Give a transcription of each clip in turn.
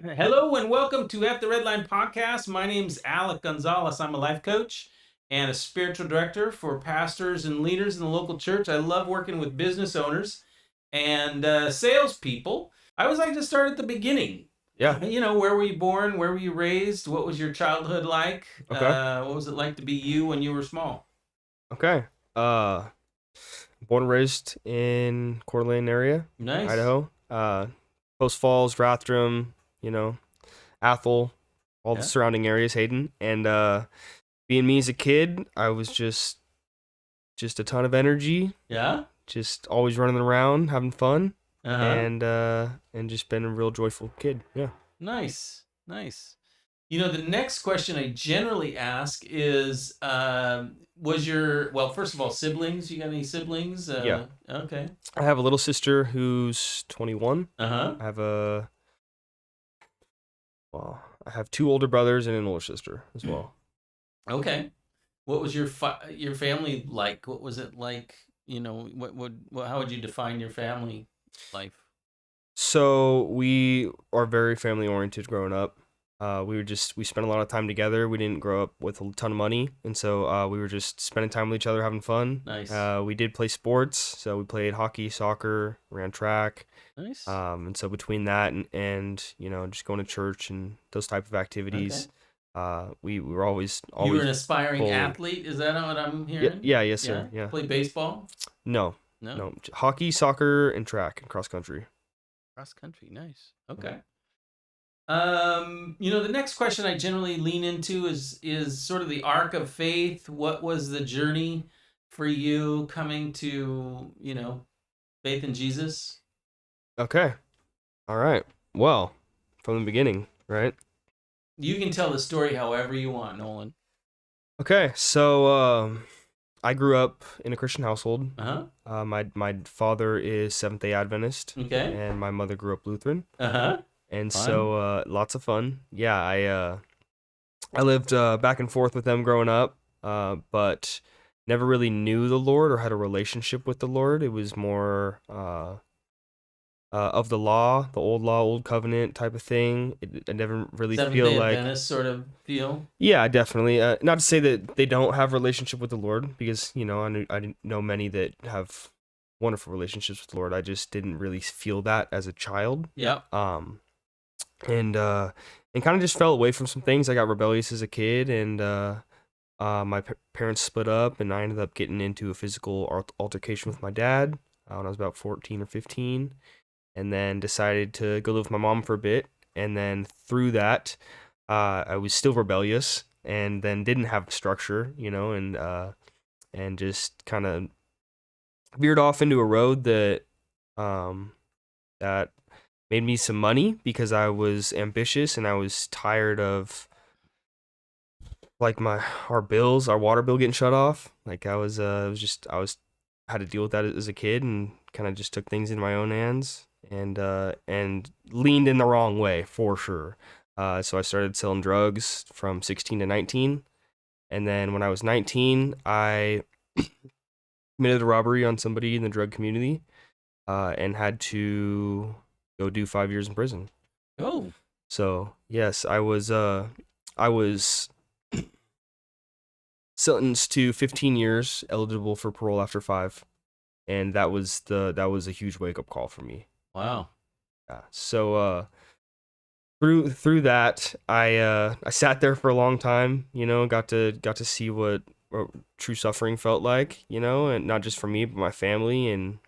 Hello and welcome to At the Redline Podcast. My name's Alec Gonzalez. I'm a life coach and a spiritual director for pastors and leaders in the local church. I love working with business owners and salespeople. I always like to start at the beginning. Yeah. Where were you born? Where were you raised? What was your childhood like? Okay. What was it like to be you when you were small? Okay. Born and raised in Coeur d'Alene area, Nice. Idaho. Post Falls, Rathdrum, Athol, all the Yeah. surrounding areas, Hayden. And being me as a kid, I was just a ton of energy, Yeah. just always running around, having fun, Uh-huh. and just been a real joyful kid. Yeah. Nice. The next question I generally ask is, first of all, siblings? You got any siblings? Yeah. Okay. I have a little sister who's 21. Uh-huh. I have two older brothers and an older sister as well. Okay. What was your family like? What was it like? How would you define your family life? So we are very family oriented growing up. We spent a lot of time together. We didn't grow up with a ton of money, and so we were just spending time with each other, having fun. Nice. We did play sports, so we played hockey, soccer, ran track. Nice. And so between that and just going to church and those type of activities, we were always You were an aspiring full- athlete? Is that what I'm hearing? yes sir. Yeah. Play baseball? No. Hockey, soccer, and track and cross country. Cross country, nice. Okay. The next question I generally lean into is sort of the arc of faith. What was the journey for you coming to, faith in Jesus? Okay. All right. Well, from the beginning, right? You can tell the story however you want, Nolan. Okay. So, I grew up in a Christian household. Uh-huh. My father is Seventh-day Adventist. Okay. And my mother grew up Lutheran. Uh-huh. And Fun. so, lots of fun. Yeah, I lived back and forth with them growing up, but never really knew the Lord or had a relationship with the Lord. It was more of the law, the old covenant type of thing. I never really feel Seventh-day like Adventist sort of feel. Yeah, definitely. Not to say that they don't have a relationship with the Lord, because I know many that have wonderful relationships with the Lord. I just didn't really feel that as a child. Yep. And kind of just fell away from some things. I got rebellious as a kid, and my parents split up, and I ended up getting into a physical altercation with my dad when I was about 14 or 15, and then decided to go live with my mom for a bit. And then through that, I was still rebellious, and then didn't have structure, and just kind of veered off into a road that made me some money because I was ambitious and I was tired of like our water bill getting shut off. Like I had to deal with that as a kid, and kind of just took things in my own hands, and leaned in the wrong way for sure. So I started selling drugs from 16 to 19. And then when I was 19, I committed a robbery on somebody in the drug community, and had to go do 5 years in prison. Oh. So yes, I was sentenced to 15 years, eligible for parole after 5. And that was a huge wake-up call for me. Wow. Yeah. So through that, I sat there for a long time, got to see what true suffering felt like, and not just for me, but my family, and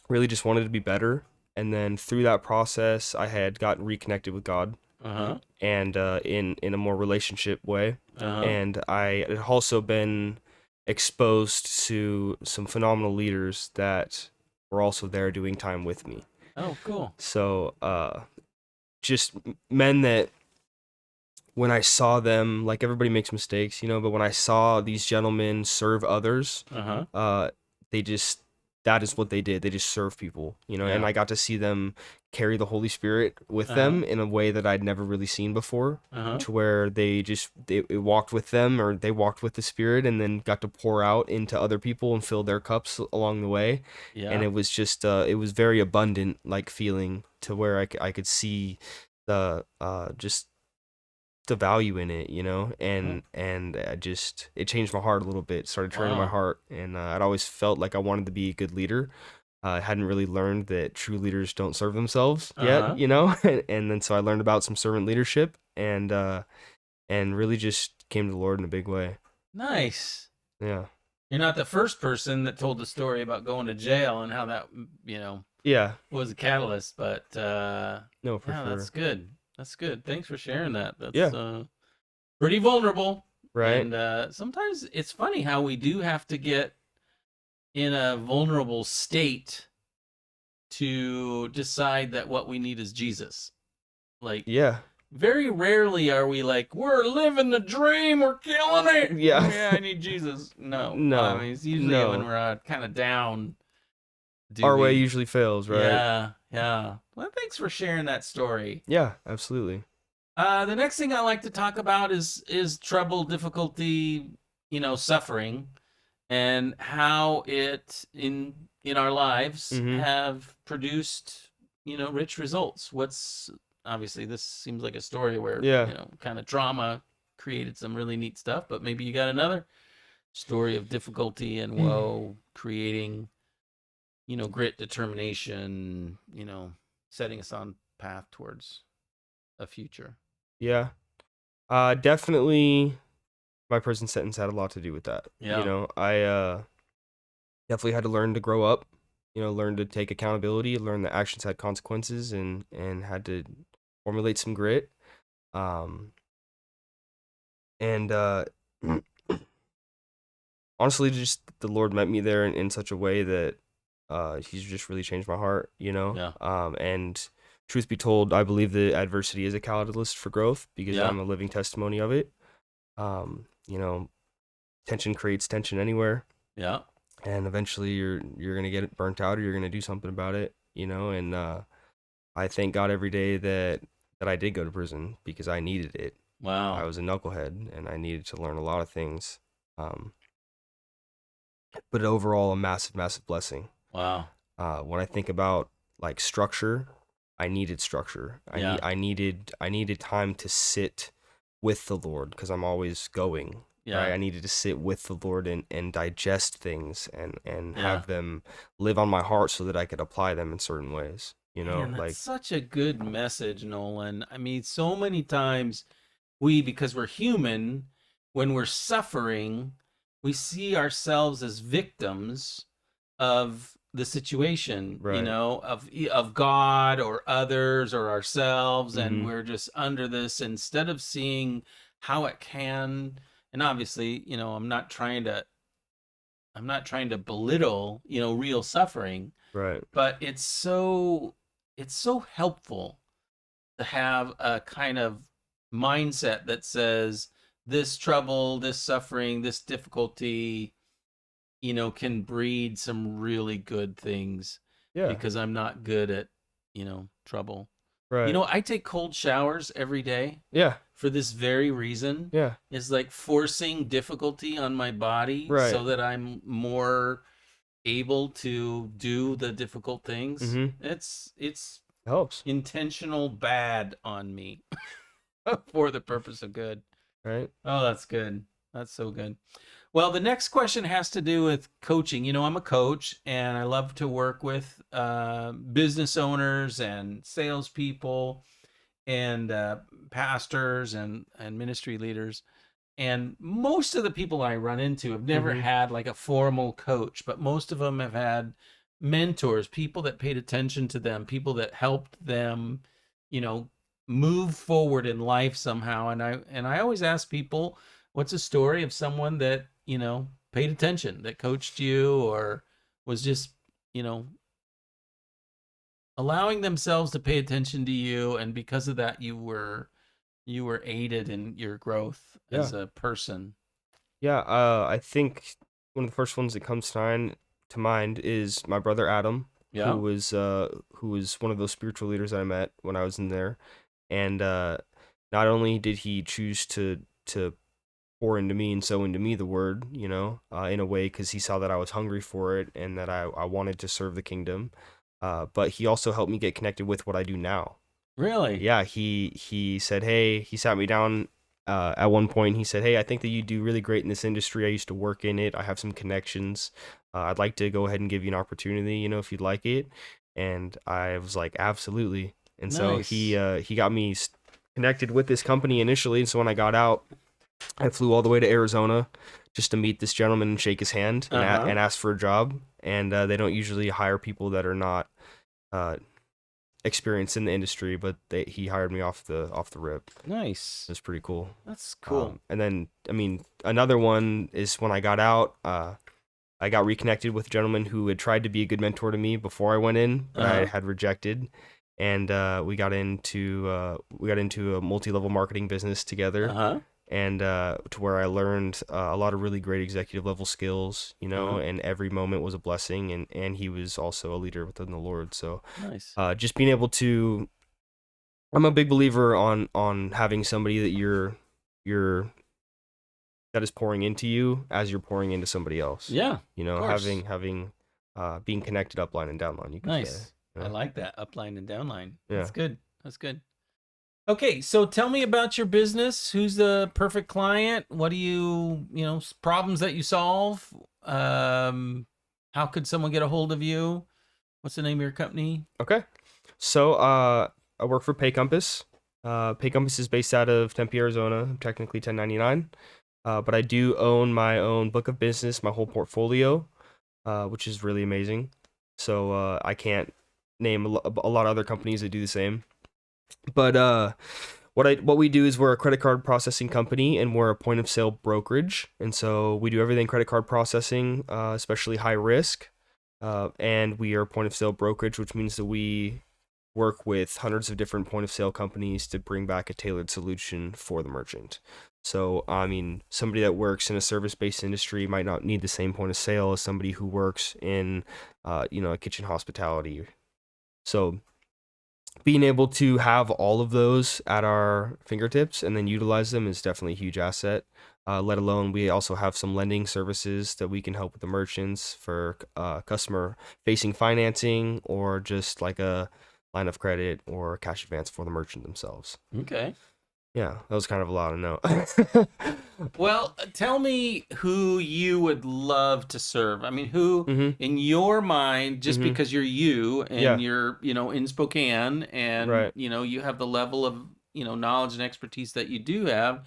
really just wanted to be better. And then through that process, I had gotten reconnected with God, and in a more relationship way. And I had also been exposed to some phenomenal leaders that were also there doing time with me. Oh, cool. So just men that when I saw them, like everybody makes mistakes, but when I saw these gentlemen serve others, that is what they did. They just serve people, and I got to see them carry the Holy Spirit with them in a way that I'd never really seen before, to where they walked with them, or they walked with the Spirit, and then got to pour out into other people and fill their cups along the way. Yeah. And it was just, it was very abundant, like feeling, to where I could see just the value in it, and it changed my heart a little bit. Started training my Wow. heart, and I'd always felt like I wanted to be a good leader. I hadn't really learned that true leaders don't serve themselves yet, Uh-huh. and then so I learned about some servant leadership, and really just came to the Lord in a big way. Nice. Yeah, You're not the first person that told the story about going to jail and how that, yeah, was a catalyst, but no, for yeah, that's sure. good. That's good. Thanks for sharing that. Yeah, That's pretty vulnerable. right. And sometimes it's funny how we do have to get in a vulnerable state to decide that what we need is Jesus. Like, Yeah, very rarely are we like, we're living the dream, we're killing it. yeah. Yeah, I need Jesus. No, I No, mean, it's usually when no. we're kind of down. Do Our way we? usually fails, right? Yeah, yeah. Well, thanks for sharing that story. Yeah, absolutely. The next thing I like to talk about is trouble, difficulty, suffering, and how it in our lives Mm-hmm. have produced rich results. What's obviously this seems like a story where Yeah. kind of trauma created some really neat stuff, but maybe you got another story of difficulty and woe creating grit, determination, setting us on path towards a future. Yeah. Definitely my prison sentence had a lot to do with that. Yeah. I definitely had to learn to grow up, learn to take accountability, learn that actions had consequences, and had to formulate some grit. Um and honestly, just the Lord met me there in such a way that he's just really changed my heart, Yeah. and truth be told, I believe that adversity is a catalyst for growth because Yeah. I'm a living testimony of it. um you know Tension creates tension anywhere, Yeah. and eventually you're gonna get it burnt out, or you're gonna do something about it, and I thank God every day that I did go to prison because I needed it. I Wow. was a knucklehead and I needed to learn a lot of things, um but overall a massive blessing. Wow. When I think about like structure, I needed structure. Yeah. I needed time to sit with the Lord because I'm always going. Right. Yeah. I needed to sit with the Lord and digest things and Yeah. have them live on my heart so that I could apply them in certain ways. Man, that's Like such a good message, Nolan. I mean, so many times because we're human, when we're suffering, we see ourselves as victims of the situation, right. of God or others or ourselves, and Mm-hmm. we're just under this instead of seeing how it can. And obviously, I'm not trying to belittle, real suffering, Right. but it's so helpful to have a kind of mindset that says this trouble, this suffering, this difficulty, can breed some really good things Yeah. because I'm not good at, trouble. Right. I take cold showers every day Yeah. for this very reason. Yeah. Is like forcing difficulty on my body Right. so that I'm more able to do the difficult things. Mm-hmm. It's Helps. intentional bad on me for the purpose of good. Right. Oh, that's good. That's so good. Well, the next question has to do with coaching. I'm a coach and I love to work with business owners and salespeople and pastors and ministry leaders. And most of the people I run into have never Mm-hmm. had like a formal coach, but most of them have had mentors, people that paid attention to them, people that helped them, you know, move forward in life somehow. And I always ask people, what's a story of someone that, paid attention, that coached you or was just, you know, allowing themselves to pay attention to you, and because of that you were aided in your growth Yeah. as a person. Yeah, I think one of the first ones that comes to mind is my brother Adam, Yeah. who was one of those spiritual leaders that I met when I was in there, and not only did he choose to pour into me and sow into me the word, in a way because he saw that I was hungry for it and that I wanted to serve the kingdom, but he also helped me get connected with what I do now. Really? Yeah, he said, hey, he sat me down at one point. He said, hey, I think that you do really great in this industry. I used to work in it. I have some connections. I'd like to go ahead and give you an opportunity, if you'd like it. And I was like, absolutely. And so Nice. he got me connected with this company initially. And so when I got out, I flew all the way to Arizona just to meet this gentleman and shake his hand and ask for a job. And they don't usually hire people that are not uh, experienced in the industry, but he hired me off the rip. Nice. It's pretty cool. That's cool. And then, I mean, another one is when I got out, I got reconnected with a gentleman who had tried to be a good mentor to me before I went in, but I had rejected. And we got into a multi-level marketing business together. And to where I learned a lot of really great executive level skills, and every moment was a blessing. And he was also a leader within the Lord. So Nice. just being able to, I'm a big believer on having somebody that you're that is pouring into you as you're pouring into somebody else. Yeah. Having being connected upline and downline. You could Nice. say. I like that, upline and downline. Yeah. That's good. That's good. Okay, so tell me about your business. Who's the perfect client? What do you, problems that you solve? How could someone get a hold of you? What's the name of your company? Okay. So I work for PayCompass. PayCompass is based out of Tempe, Arizona. I'm technically 1099. But I do own my own book of business, my whole portfolio, which is really amazing. So I can't name a lot of other companies that do the same. But what we do is we're a credit card processing company, and we're a point of sale brokerage. And so we do everything credit card processing, especially high risk. And we are a point of sale brokerage, which means that we work with hundreds of different point of sale companies to bring back a tailored solution for the merchant. So, I mean, somebody that works in a service-based industry might not need the same point of sale as somebody who works in, a kitchen hospitality. So being able to have all of those at our fingertips and then utilize them is definitely a huge asset. Let alone we also have some lending services that we can help with the merchants for customer facing financing, or just like a line of credit or cash advance for the merchant themselves. Okay. Yeah, that was kind of a lot of note. Well, tell me who you would love to serve. I mean, who in your mind, just because you're you and you're, in Spokane, and, you have the level of, knowledge and expertise that you do have.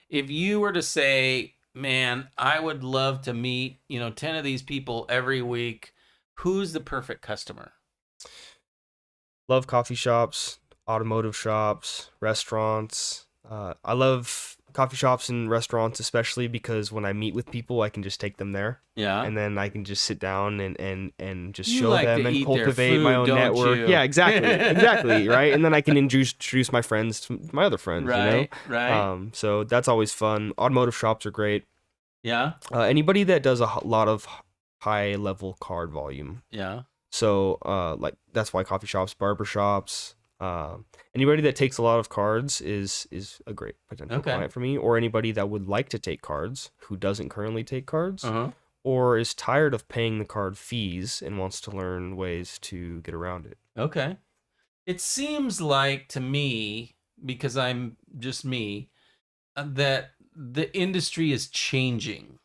If you were to say, man, I would love to meet, 10 of these people every week, who's the perfect customer? Love coffee shops, automotive shops, restaurants. I love coffee shops and restaurants, especially because when I meet with people, I can just take them there. Yeah. And then I can just sit down and just You show like them to and eat their cultivate my food, own don't network. you? Yeah, exactly, right? And then I can introduce my friends to my other friends, Right. So that's always fun. Automotive shops are great. Yeah. Anybody that does a lot of high level card volume. Yeah. So like that's why coffee shops, barber shops, anybody that takes a lot of cards is a great potential client for me, or anybody that would like to take cards who doesn't currently take cards, or is tired of paying the card fees and wants to learn ways to get around it. Okay. It seems like to me, because I'm just me, that the industry is changing.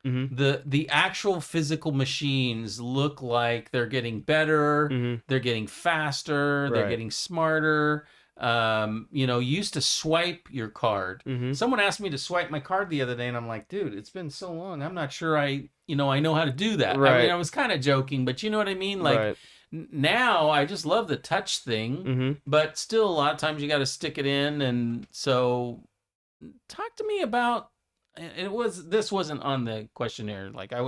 The actual physical machines look like they're getting better, they're getting faster, they're getting smarter. You used to swipe your card. Someone asked me to swipe my card the other day, and I'm like, dude, it's been so long, I'm not sure I know how to do that. I mean, I was kind of joking, but you know what I mean? Like, now I just love the touch thing, but still a lot of times you got to stick it in. And so talk to me about, this wasn't on the questionnaire. Like, I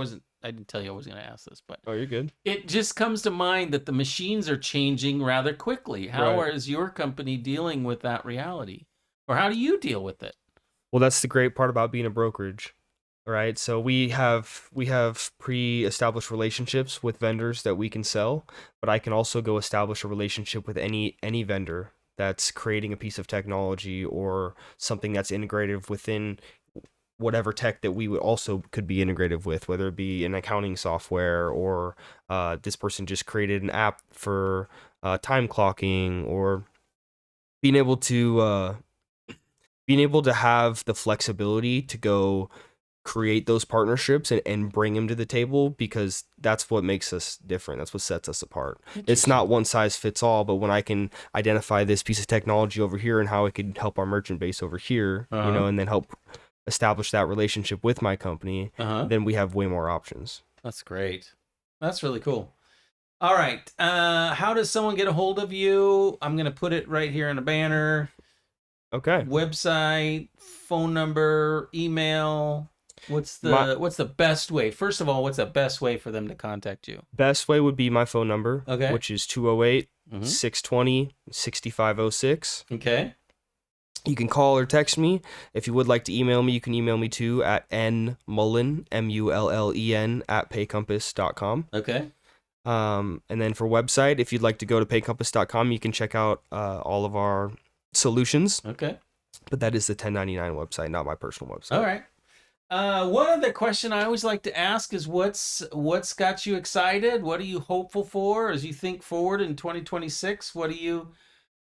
didn't tell you I was going to ask this, but oh, you're good. It just comes to mind that the machines are changing rather quickly. How is your company dealing with that reality, or how do you deal with it? Well, that's the great part about being a brokerage, right? So we have pre-established relationships with vendors that we can sell, but I can also go establish a relationship with any vendor that's creating a piece of technology or something that's integrative within whatever tech that we would also could be integrative with, whether it be an accounting software, or this person just created an app for time clocking, or being able to have the flexibility to go create those partnerships and bring them to the table, because that's what makes us different. That's what sets us apart. It's not one size fits all, but when I can identify this piece of technology over here and how it could help our merchant base over here, and then help establish that relationship with my company, then we have way more options. That's great. That's really cool. All right. How does someone get a hold of you? I'm going to put it right here in a banner. Okay. Website, phone number, email. What's the best way? First of all, what's the best way for them to contact you? Best way would be my phone number, which is 208-620-6506. Okay. You can call or text me. If you would like to email me, you can email me too at nmullen, MULLEN, at paycompass.com. Okay. And then for website, if you'd like to go to paycompass.com, you can check out all of our solutions. Okay. But that is the 1099 website, not my personal website. All right. One other question I always like to ask is what's got you excited? What are you hopeful for as you think forward in 2026? What are you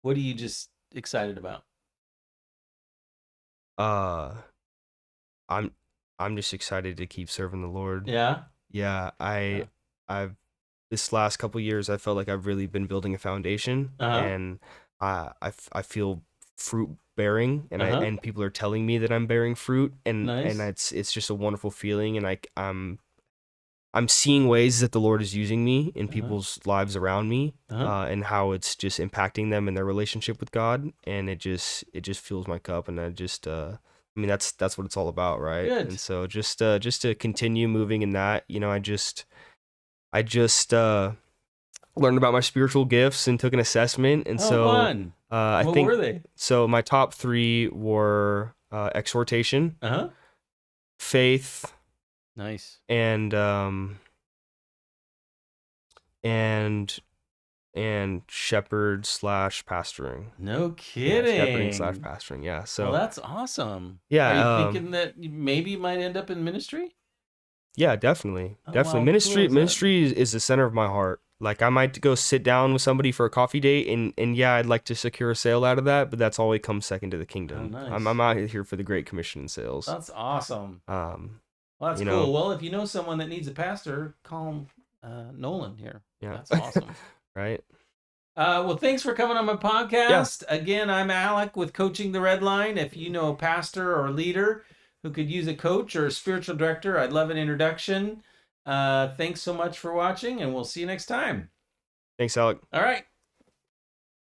just excited about? I'm just excited to keep serving the Lord. Yeah. Yeah. I've this last couple years, I felt like I've really been building a foundation, and I feel fruit bearing, and and people are telling me that I'm bearing fruit, and nice. And it's just a wonderful feeling, and I'm seeing ways that the Lord is using me in people's lives around me, and how it's just impacting them in their relationship with God, and it just fills my cup, and I just I mean that's what it's all about, right? Good. And so just to continue moving in that, I just learned about my spiritual gifts and took an assessment, and fun. What think were they? So my top 3 were exhortation, faith, nice, and shepherd/pastoring. No kidding. Shepherding/pastoring. Yeah. So that's awesome. Yeah. Are you thinking that maybe you might end up in ministry? Yeah, definitely. Oh, Definitely. wow, Ministry is the center of my heart. Like, I might go sit down with somebody for a coffee date, and yeah, I'd like to secure a sale out of that, but that's always comes second to the kingdom. Oh, nice. I'm out here for the Great Commission in sales. That's awesome. Well, that's cool. Well, if you know someone that needs a pastor, call him Nolan here. Yeah. That's awesome. Right. Well, thanks for coming on my podcast. Yeah. Again, I'm Alec with Coaching the Redline. If you know a pastor or a leader who could use a coach or a spiritual director, I'd love an introduction. Thanks so much for watching, and we'll see you next time. Thanks, Alec. All right.